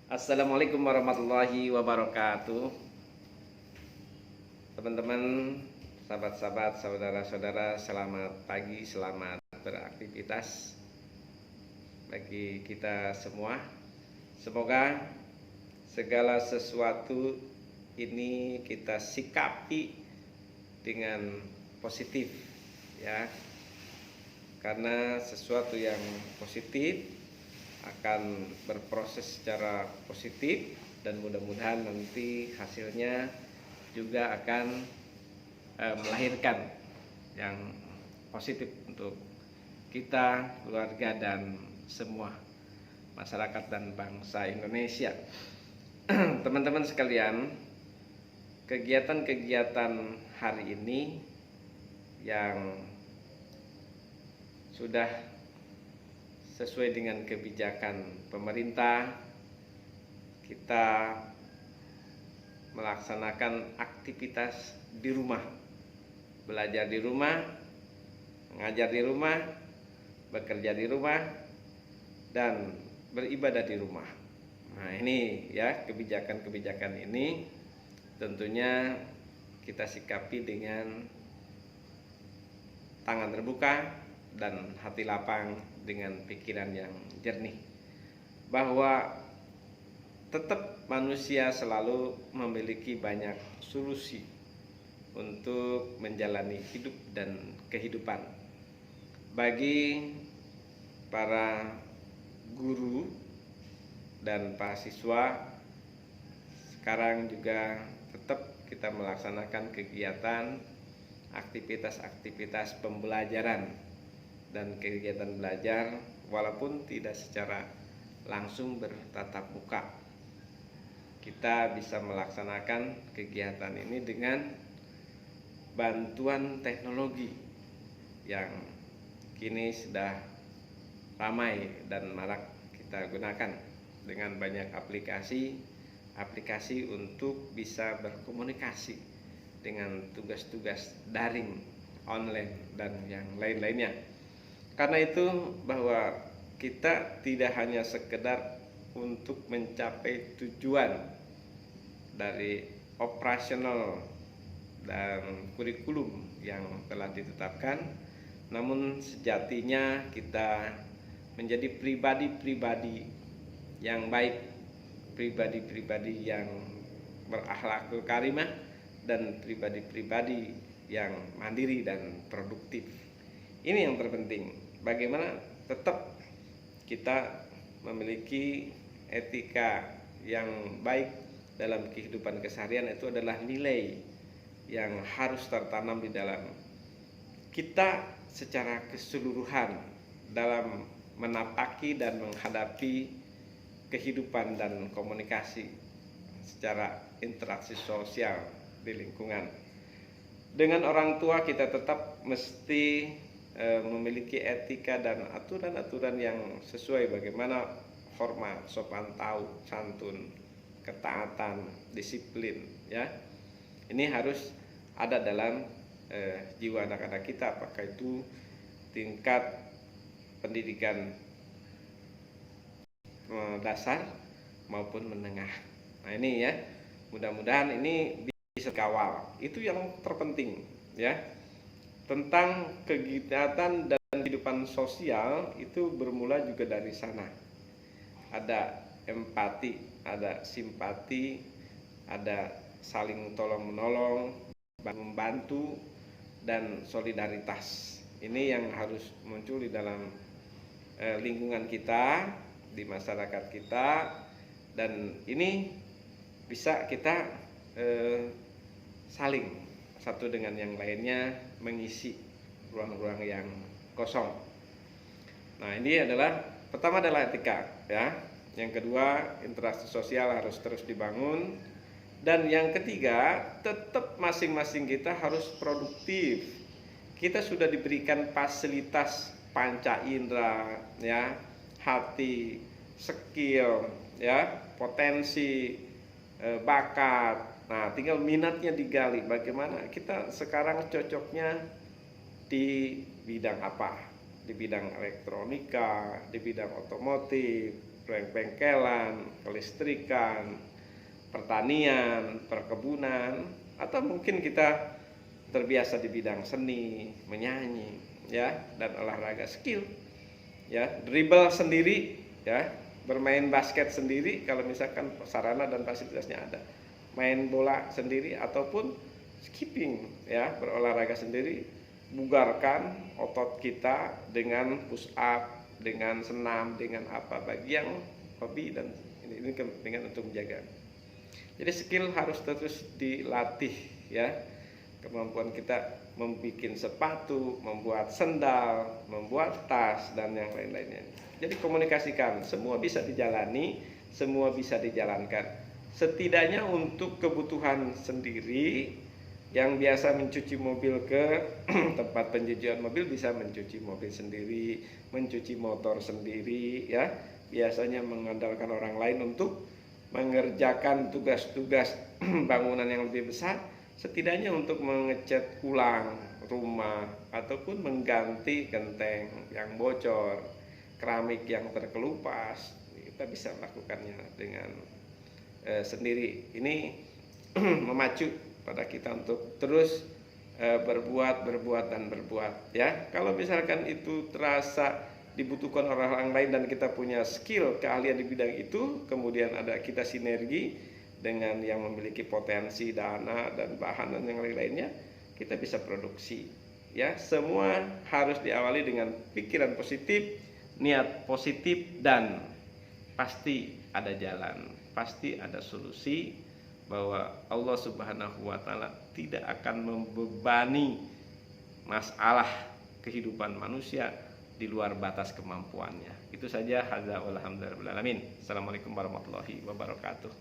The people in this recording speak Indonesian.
Assalamualaikum warahmatullahi wabarakatuh. Teman-teman, sahabat-sahabat, saudara-saudara, selamat pagi, selamat beraktivitas bagi kita semua. Semoga segala sesuatu ini kita sikapi dengan positif, ya. Karena sesuatu yang positif akan berproses secara positif dan mudah-mudahan nanti hasilnya juga akan melahirkan yang positif untuk kita, keluarga, dan semua masyarakat dan bangsa Indonesia. Teman-teman sekalian, kegiatan-kegiatan hari ini yang sudah sesuai dengan kebijakan pemerintah, kita melaksanakan aktivitas di rumah, belajar di rumah, mengajar di rumah, bekerja di rumah, dan beribadah di rumah. Nah, ini ya, kebijakan-kebijakan ini tentunya kita sikapi dengan tangan terbuka dan hati lapang dengan pikiran yang jernih, bahwa tetap manusia selalu memiliki banyak solusi untuk menjalani hidup dan kehidupan. Bagi para guru dan mahasiswa, sekarang juga tetap kita melaksanakan kegiatan aktivitas-aktivitas pembelajaran dan kegiatan belajar walaupun tidak secara langsung bertatap muka. Kita bisa melaksanakan kegiatan ini dengan bantuan teknologi yang kini sudah ramai dan marak kita gunakan, dengan banyak aplikasi untuk bisa berkomunikasi dengan tugas-tugas daring, online, dan yang lain-lainnya. Karena itu, bahwa kita tidak hanya sekedar untuk mencapai tujuan dari operasional dan kurikulum yang telah ditetapkan, namun sejatinya kita menjadi pribadi-pribadi yang baik, pribadi-pribadi yang berakhlakul karimah, dan pribadi-pribadi yang mandiri dan produktif. Ini yang terpenting, bagaimana tetap kita memiliki etika yang baik dalam kehidupan keseharian. Itu adalah nilai yang harus tertanam di dalam kita secara keseluruhan dalam menapaki dan menghadapi kehidupan dan komunikasi secara interaksi sosial di lingkungan. Dengan orang tua kita tetap mesti memiliki etika dan aturan-aturan yang sesuai, bagaimana hormat, sopan tahu, santun, ketaatan, disiplin, ya. Ini harus ada dalam jiwa anak-anak kita, apakah itu tingkat pendidikan dasar maupun menengah. Nah, ini ya, mudah-mudahan ini bisa kawal. Itu yang terpenting, ya. Tentang kegiatan dan kehidupan sosial itu bermula juga dari sana. Ada empati, ada simpati, ada saling tolong-menolong, membantu, dan solidaritas. Ini yang harus muncul di dalam lingkungan kita, di masyarakat kita, dan ini bisa kita saling satu dengan yang lainnya mengisi ruang-ruang yang kosong. Nah, ini adalah, pertama adalah etika, ya. Yang kedua, interaksi sosial harus terus dibangun. Dan yang ketiga, tetap masing-masing kita harus produktif. Kita sudah diberikan fasilitas panca indera, ya, hati, skill, ya, potensi, bakat. Nah, tinggal minatnya digali, bagaimana kita sekarang cocoknya di bidang apa, di bidang elektronika, di bidang otomotif, bengkelan, kelistrikan, pertanian, perkebunan, atau mungkin kita terbiasa di bidang seni, menyanyi, ya, dan olahraga skill, ya, dribble sendiri, ya, bermain basket sendiri kalau misalkan sarana dan fasilitasnya ada, main bola sendiri ataupun skipping, ya, berolahraga sendiri, bugarkan otot kita dengan push up, dengan senam, dengan apa bagi yang hobi dan ini kepentingan untuk menjaga. Jadi skill harus terus dilatih, ya. Kemampuan kita membuat sepatu, membuat sendal, membuat tas dan yang lain-lainnya. Jadi komunikasikan, semua bisa dijalani, semua bisa dijalankan. Setidaknya untuk kebutuhan sendiri, yang biasa mencuci mobil ke tempat pencucian mobil bisa mencuci mobil sendiri, mencuci motor sendiri, ya. Biasanya mengandalkan orang lain untuk mengerjakan tugas-tugas bangunan yang lebih besar, setidaknya untuk mengecat ulang rumah ataupun mengganti genteng yang bocor, keramik yang terkelupas, kita bisa melakukannya dengan sendiri. Ini memacu pada kita untuk terus berbuat ya. Kalau misalkan itu terasa dibutuhkan orang lain dan kita punya skill, keahlian di bidang itu, kemudian ada kita sinergi dengan yang memiliki potensi dana dan bahan dan yang lain-lainnya, kita bisa produksi, ya. Semua harus diawali dengan pikiran positif, niat positif, dan pasti ada jalan, pasti ada solusi, bahwa Allah Subhanahu wa Ta'ala tidak akan membebani masalah kehidupan manusia di luar batas kemampuannya. Itu saja, hadza walhamdulillahirabbil alamin. Assalamualaikum warahmatullahi wabarakatuh.